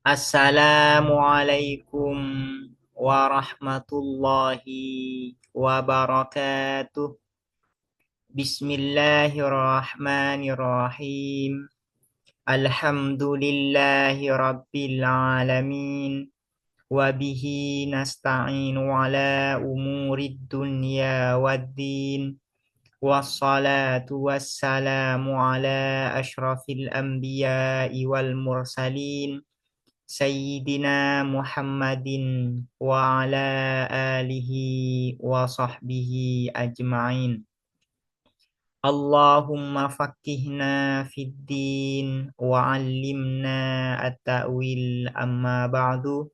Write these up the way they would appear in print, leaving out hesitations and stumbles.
Assalamualaikum warahmatullahi wabarakatuh. Bismillahirrahmanirrahim. Alhamdulillahi rabbil alamin. Wabihi nasta'inu ala umurid dunya waddin. Wassalatu wassalamu ala ashrafil anbiya'i wal mursalin. Sayyidina Muhammadin wa ala alihi wa sahbihi ajma'in. Allahumma faqqihna fid din wa 'allimna at-ta'wil amma ba'du.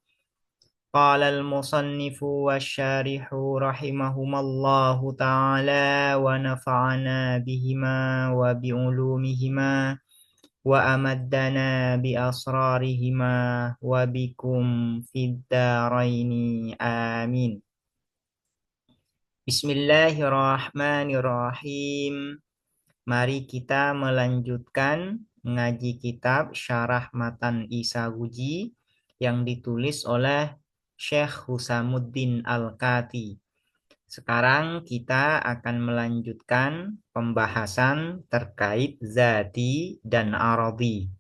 Qala al-musannifu wasyarihu rahimahumallahu ta'ala wa nafa'ana bihima wa bi'ulumihima wa amaddana bi asrarihima wa bikum fid daraini amin. Bismillahirrahmanirrahim. Mari kita melanjutkan ngaji kitab Syarah Matan Isaguji yang ditulis oleh Syekh Husamuddin Al-Kati. Sekarang kita akan melanjutkan pembahasan terkait zati dan aradi.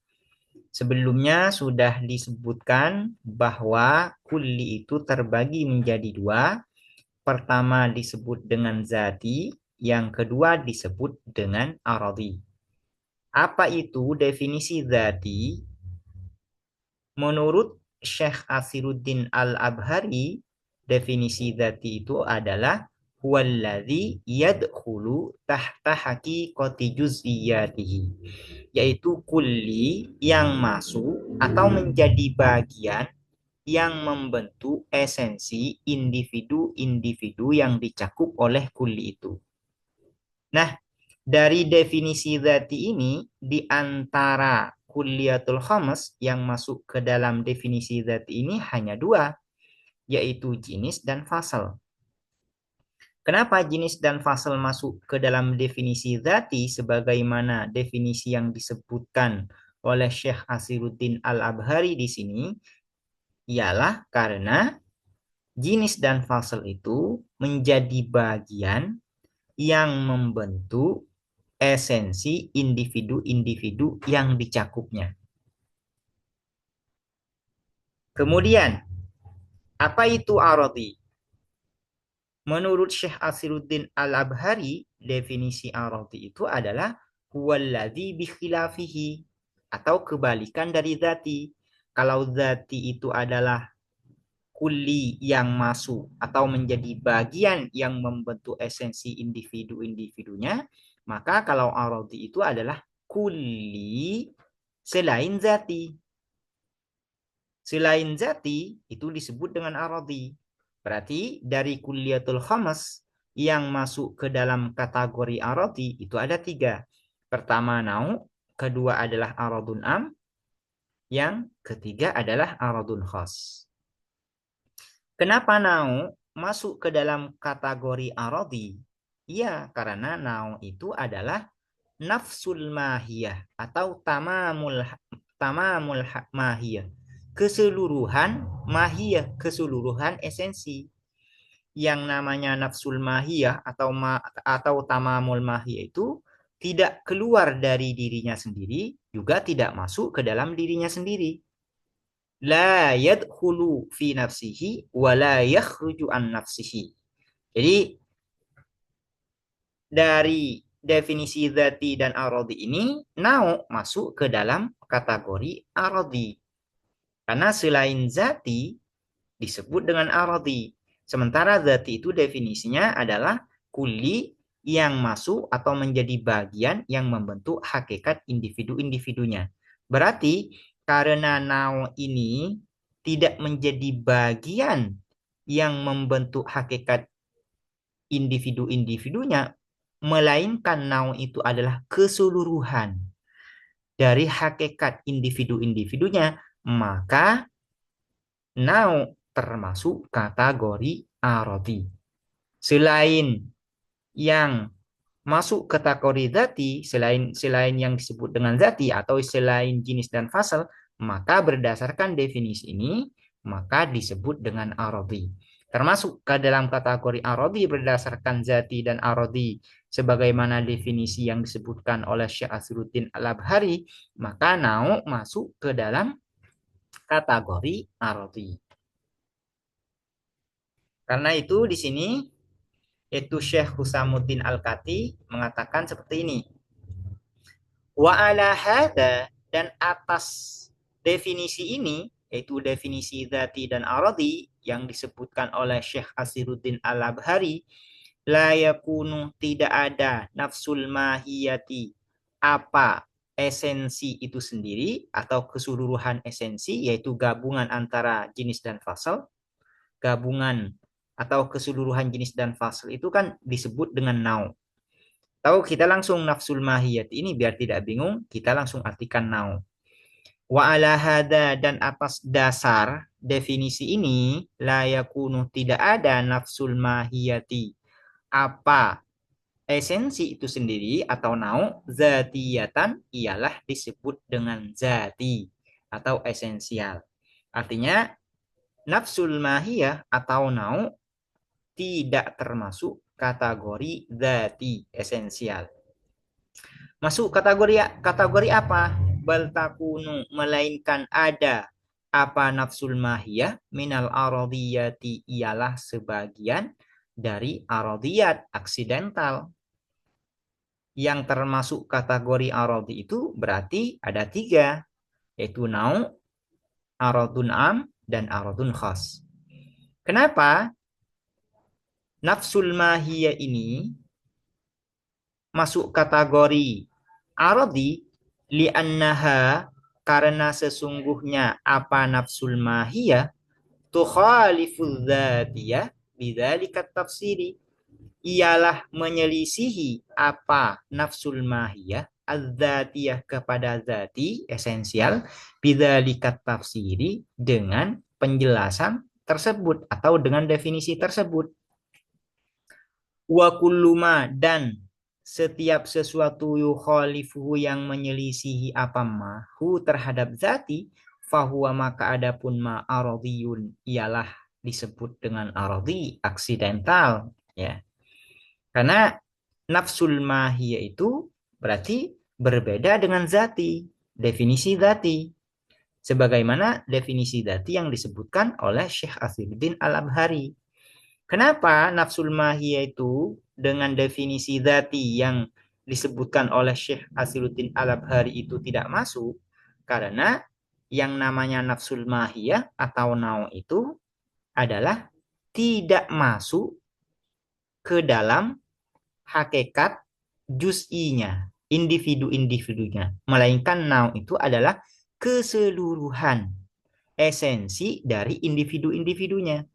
Sebelumnya sudah disebutkan bahwa kulli itu terbagi menjadi dua. Pertama disebut dengan zati, yang kedua disebut dengan aradi. Apa itu definisi zati? Menurut Syekh Asiruddin Al-Abhari, definisi zati itu adalah huwallazi yadkhulu tahta haqiqati juz'iyatihi, yaitu kulli yang masuk atau menjadi bagian yang membentuk esensi individu-individu yang dicakup oleh kulli itu. Nah, dari definisi zati ini, di antara kulliyatul khamas yang masuk ke dalam definisi zati ini hanya dua, yaitu jinis dan fasal. Kenapa jinis dan fasal masuk ke dalam definisi zati sebagaimana definisi yang disebutkan oleh Syekh Asiruddin Al-Abhari di sini? Ialah karena jinis dan fasal itu menjadi bagian yang membentuk esensi individu-individu yang dicakupnya. Kemudian, apa itu aradi? Menurut Syekh Asiruddin Al-Abhari, definisi aradi itu adalah huwallazi bikhilafihi, atau kebalikan dari zati. Kalau zati itu adalah kulli yang masuk atau menjadi bagian yang membentuk esensi individu-individunya, maka kalau aradi itu adalah kulli selain zati. Selain zati itu disebut dengan aradi. Berarti dari kulliyatul khamas yang masuk ke dalam kategori aradi itu ada tiga. Pertama nau, kedua adalah aradun am, yang ketiga adalah aradun khas. Kenapa nau masuk ke dalam kategori aradi? Ya, karena nau itu adalah nafsul mahiyah atau tamamul mahiyah. Keseluruhan mahiyah, keseluruhan esensi. Yang namanya nafsul mahiyah atau tamamul mahiyah itu tidak keluar dari dirinya sendiri, juga tidak masuk ke dalam dirinya sendiri. La yadkhulu fi nafsihi wa la yakhruju an nafsihi. Jadi dari definisi zati dan aradi ini, nau masuk ke dalam kategori aradi. Karena selain zati disebut dengan aradi. Sementara zati itu definisinya adalah kulli yang masuk atau menjadi bagian yang membentuk hakikat individu-individunya. Berarti karena nau ini tidak menjadi bagian yang membentuk hakikat individu-individunya, melainkan nau itu adalah keseluruhan dari hakikat individu-individunya, maka nau termasuk kategori aradi. Selain yang masuk kategori zati, selain yang disebut dengan zati atau selain jenis dan fasal, Maka berdasarkan definisi ini, maka disebut dengan aradhi. Termasuk ke dalam kategori aradhi berdasarkan zati dan aradhi sebagaimana definisi yang disebutkan oleh Syekh Asruddin Al-Abhari, maka nau masuk ke dalam kategori aradhi. Karena itu di sini yaitu Syekh Husamuddin Al-Kati mengatakan seperti ini. Wa ala hada, dan atas definisi ini yaitu definisi dzati dan aradi yang disebutkan oleh Syekh Asiruddin Al-Abhari, la yakunu, tidak ada nafsul mahiyati, apa esensi itu sendiri atau keseluruhan esensi yaitu gabungan antara jenis dan fasal. Gabungan atau keseluruhan jenis dan fasal itu kan disebut dengan nau. Tahu kita langsung nafsul mahiyat ini biar tidak bingung, kita langsung artikan nau. Wa ala hada, dan atas dasar definisi ini, la yakunu, tidak ada nafsul mahiyati, apa esensi itu sendiri atau nau, zatiyatan, ialah disebut dengan zati atau esensial. Artinya nafsul mahiyah atau nau tidak termasuk kategori zati esensial. Masuk kategori apa? Bal takunu, melainkan ada apa nafsul mahiyah minal aradiyati, ialah sebagian dari aradiyat aksidental. Yang termasuk kategori aradi itu berarti ada tiga, yaitu nau, aradun am, dan aradun khas. Kenapa nafsul mahiyah ini masuk kategori aradi? Li'annaha, karena sesungguhnya apa nafsul mahiyah tukhaliful dzatiyah bidzalika tafsiri, ialah menyelisihi apa nafsul mahiyah az-dzatiyah kepada zati esensial bidzalika tafsiri, dengan penjelasan tersebut atau dengan definisi tersebut. Wa kulluma, dan setiap sesuatu yukhalifuhu, yang menyelisihi apa mahu terhadap zati, fahuwa, maka adapun ma aradiyun, ialah disebut dengan aradhi aksidental, ya. Karena nafsul mahiyah itu berarti berbeda dengan zati, definisi zati. Sebagaimana definisi zati yang disebutkan oleh Syekh Asiruddin Al-Abhari. Kenapa nafsul mahiyah itu dengan definisi zati yang disebutkan oleh Syekh Asiruddin Al-Abhari itu tidak masuk? Karena yang namanya nafsul mahiyah atau nau itu adalah tidak masuk ke dalam hakikat juz'inya, individu-individunya. Melainkan nau itu adalah keseluruhan esensi dari individu-individunya.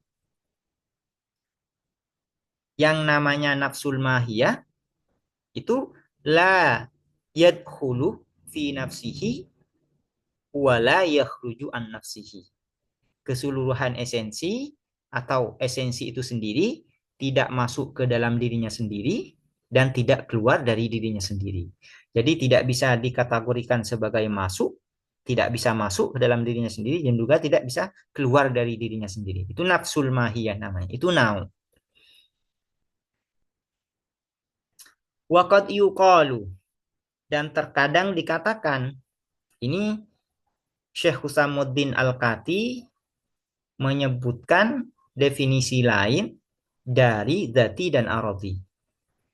Yang namanya nafsul mahiyah itu la yadkhulu fi nafsihi wa la yakhruju an nafsihi. Keseluruhan esensi atau esensi itu sendiri tidak masuk ke dalam dirinya sendiri dan tidak keluar dari dirinya sendiri. Jadi tidak bisa dikategorikan sebagai masuk, tidak bisa masuk ke dalam dirinya sendiri, dan juga tidak bisa keluar dari dirinya sendiri. Itu nafsul mahiyah namanya. Itu nau. Waqad yuqalu, dan terkadang dikatakan, ini Syekh Husamuddin Al-Kati menyebutkan definisi lain dari dzati dan aradhi.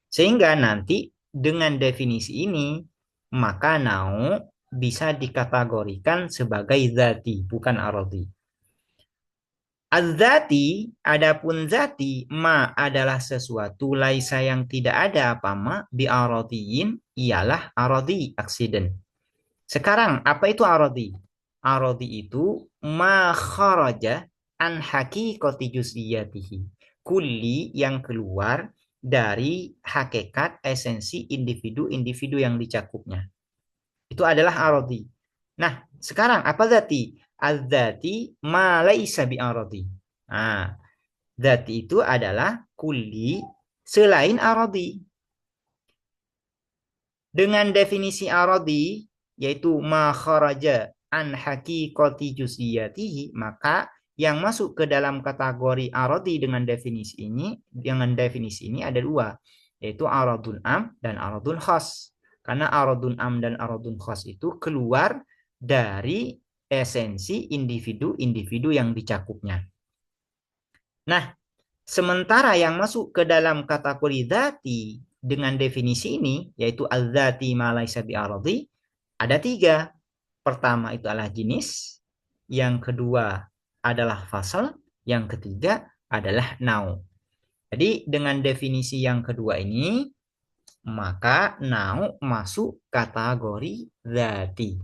Sehingga nanti dengan definisi ini, maka nau bisa dikategorikan sebagai dzati, bukan aradhi. Az-zati, adapun zati, ma adalah sesuatu laisa yang tidak ada apa ma bi aradhiyin, ialah aradhi aksiden. Sekarang apa itu aradhi? Aradhi itu ma kharaja an haqiqati juz'iyatihi. Kulli, yang keluar dari hakikat esensi individu-individu yang dicakupnya. Itu adalah aradhi. Nah, sekarang apa zati? Az-zati ma laisa bi aradhi. Nah, zati itu adalah kulli selain aradhi. Dengan definisi aradhi, yaitu ma kharaja an haqiqati juz'iyatihi, maka yang masuk ke dalam kategori aradi dengan definisi ini ada dua, yaitu aradun am dan aradun khas. Karena aradun am dan aradun khas itu keluar dari esensi individu-individu yang dicakupnya. Nah, sementara yang masuk ke dalam kategori dzati dengan definisi ini, yaitu al-dzati ma laisa bi'aradi, ada tiga. Pertama itu adalah jenis, yang kedua adalah fasal, yang ketiga adalah nau. Jadi dengan definisi yang kedua ini, maka nau masuk kategori dzati.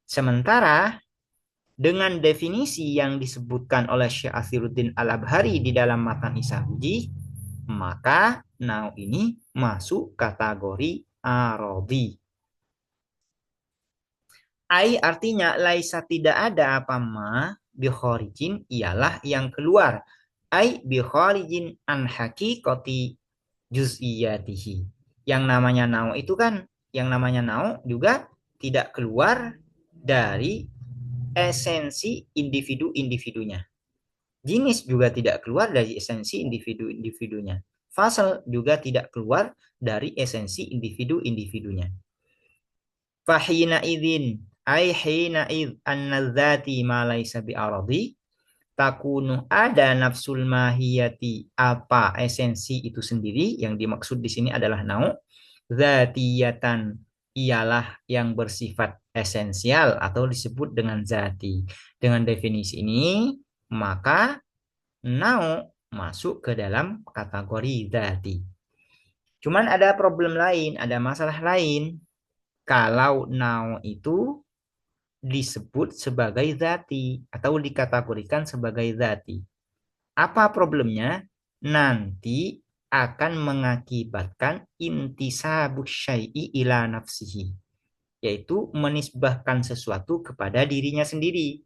Sementara dengan definisi yang disebutkan oleh Syekh Asiruddin Al-Abhari di dalam matan Isahuji, maka nau ini masuk kategori arodi. Ai artinya laisa tidak ada apa ma bikhorijin ialah yang keluar. Ai bikhorijin an haqiqati juz'iyatihi. Yang namanya nau itu kan, yang namanya nau juga tidak keluar dari esensi individu-individunya. Jenis juga tidak keluar dari esensi individu-individunya. Fasal juga tidak keluar dari esensi individu-individunya. Fahina idzin ay hina id annadzati ma laisa bi'aradi takunu ada nafsul mahiyati, apa esensi itu sendiri yang dimaksud di sini adalah nau, zatiyatan ialah yang bersifat esensial atau disebut dengan zati. Dengan definisi ini, maka nau masuk ke dalam kategori zati. Cuman ada problem lain, ada masalah lain. Kalau nau itu disebut sebagai zati atau dikategorikan sebagai zati. Apa problemnya? Nanti akan mengakibatkan intisabus syai'i ila nafsihi, yaitu menisbahkan sesuatu kepada dirinya sendiri.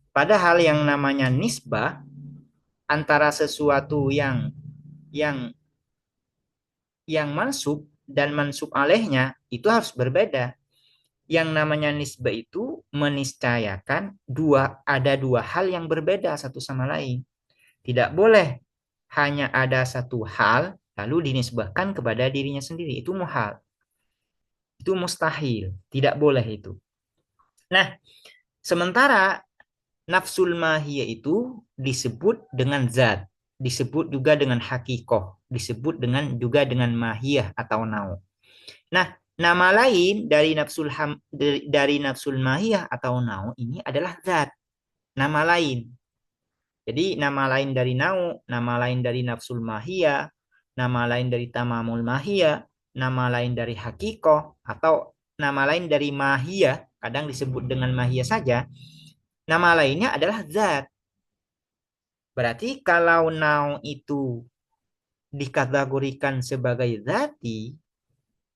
Padahal yang namanya nisbah antara sesuatu yang yang mansub dan mansub alaihnya itu harus berbeda. Yang namanya nisbah itu meniscayakan ada dua hal yang berbeda satu sama lain. Tidak boleh hanya ada satu hal lalu dinisbahkan kepada dirinya sendiri. Itu muhal. Itu mustahil. Tidak boleh itu. Nah, sementara nafsul mahiyah itu disebut dengan zat, disebut juga dengan hakikoh, disebut juga dengan mahiyah atau nau. Nah, nama lain dari nafsul mahiyah atau nau ini adalah zat. Nama lain. Jadi nama lain dari nau, nama lain dari nafsul mahiyah, nama lain dari tamamul mahiyah, nama lain dari hakikoh, atau nama lain dari mahiyah, kadang disebut dengan mahiyah saja. Nama lainnya adalah zat. Berarti kalau nau itu dikategorikan sebagai zati,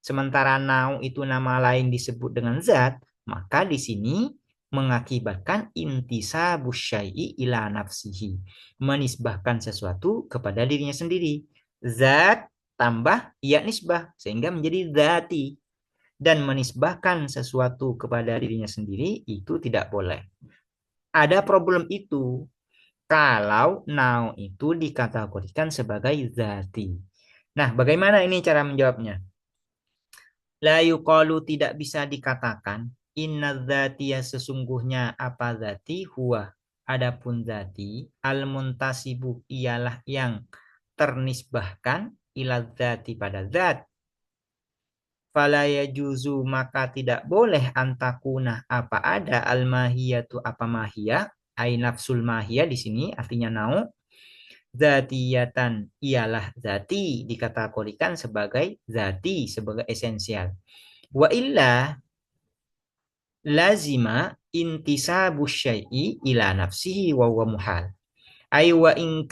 sementara nau itu nama lain disebut dengan zat, maka di sini mengakibatkan intisabus syai'i ila nafsihi, menisbahkan sesuatu kepada dirinya sendiri. Zat tambah ya nisbah sehingga menjadi zati, dan menisbahkan sesuatu kepada dirinya sendiri itu tidak boleh. Ada problem itu kalau nau itu dikategorikan sebagai zati. Nah, bagaimana ini cara menjawabnya? La yuqalu tidak bisa dikatakan inna dzatiya sesungguhnya apa zati huwa adapun zati al muntasibu ialah yang ternisbahkan ila dzati pada zat. Fala yajuzu maka tidak boleh antakuna apa ada al mahiyatu apa mahiyah ai nafsul mahiyah di sini artinya nau zatiyatan ialah zati dikategorikan sebagai zati sebagai esensial. Wa illa lazima intisabu syai'i ila nafsihi wa huwa muhal. Ay wa in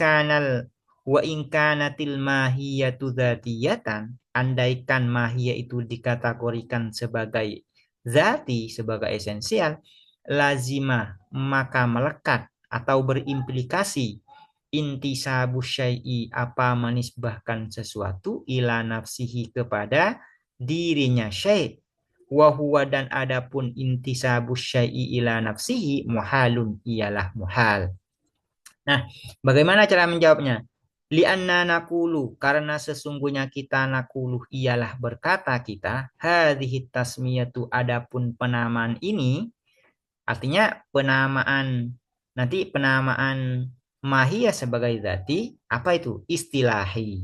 kanatil mahiyatu dzatiyatan, andaikan mahiyah itu dikategorikan sebagai zati, sebagai esensial, lazima maka melekat atau berimplikasi intisabu syai'i apa menisbahkan sesuatu ila nafsihi kepada dirinya syai', Wa huwa dan adapun intisabus syai'i ila nafsihi muhalun ialah muhal. Nah, bagaimana cara menjawabnya? Lianna nakulu, karena sesungguhnya kita nakulu ialah berkata kita, hadhihi tasmiyatu adapun penamaan ini, artinya penamaan, nanti penamaan mahiyah sebagai zati, apa itu? Istilahi.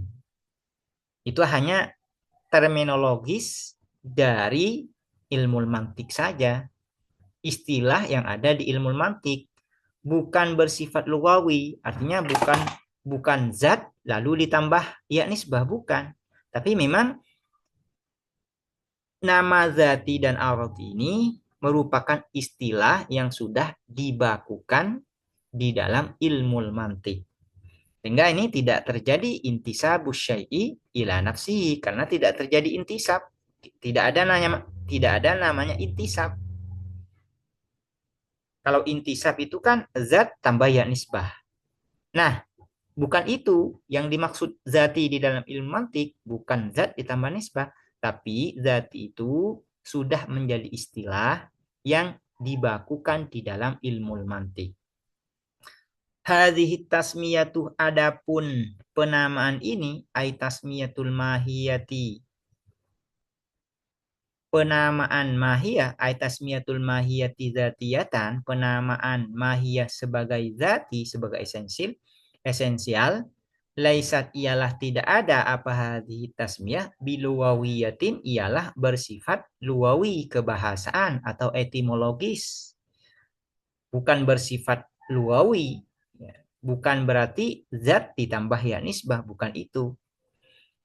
Itu hanya terminologis dari ilmu mantik saja. Istilah yang ada di ilmu mantik bukan bersifat lugawi, artinya bukan zat lalu ditambah ya nisbah, bukan. Tapi memang nama zati dan arati ini merupakan istilah yang sudah dibakukan di dalam ilmu mantik. Sehingga ini tidak terjadi intisabus syai'i ila nafsihi, karena tidak terjadi intisab. Tidak ada namanya intisab. Kalau intisab itu kan zat tambah ya nisbah. Nah, bukan itu yang dimaksud zati di dalam ilmu mantik, bukan zat ditambah nisbah, tapi zati itu sudah menjadi istilah yang dibakukan di dalam ilmu mantik. Hadhihi tasmiyatu adapun penamaan ini ay tasmiyatul mahiyati. Penamaan mahiyah ay tasmiyatul mahiyati dzatiyatan, penamaan mahiyah sebagai zati, sebagai esensial, laisat ialah tidak ada apa hadhihi tasmiyah biluwawiyatin, ialah bersifat luwawi, kebahasaan atau etimologis, bukan bersifat luwawi. Bukan berarti zat ditambah ya nisbah, bukan itu.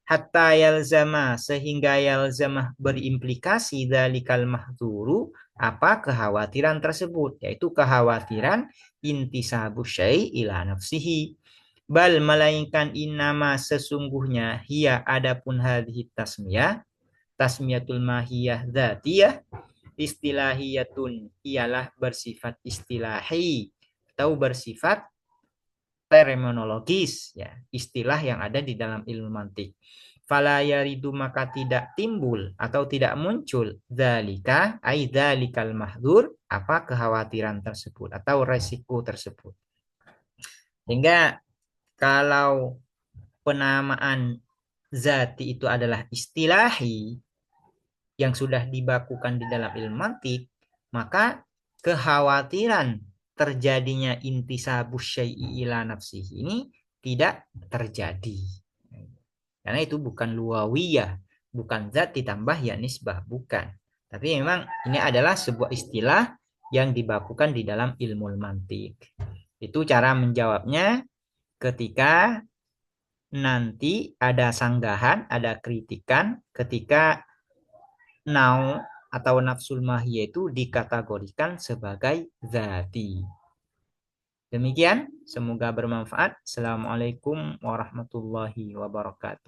Hatta yalzama, sehingga yalzamah berimplikasi dalikal mahdhuru, apa kekhawatiran tersebut, yaitu kekhawatiran intisabu syai' ila nafsihi. Bal melainkan innama sesungguhnya hiya adapun hadhihi tasmiyah, tasmiyatul mahiyah dzatiyah, istilahiyatun ialah bersifat istilahi atau bersifat terminologis, ya, istilah yang ada di dalam ilmu mantik. Fala yaridu, maka tidak timbul atau tidak muncul dzalika ai dzalikal mahdzur, apa kekhawatiran tersebut atau resiko tersebut. Sehingga kalau penamaan zati itu adalah istilahi yang sudah dibakukan di dalam ilmu mantik, maka kekhawatiran terjadinya intisabus syai'i ila nafsihi ini tidak terjadi. Karena itu bukan luawiyah, bukan zat ditambah ya nisbah, bukan. Tapi memang ini adalah sebuah istilah yang dibakukan di dalam ilmu mantik. Itu cara menjawabnya ketika nanti ada sanggahan, ada kritikan ketika nau atau nafsul mahiyah itu dikategorikan sebagai zati. Demikian, semoga bermanfaat. Assalamualaikum warahmatullahi wabarakatuh.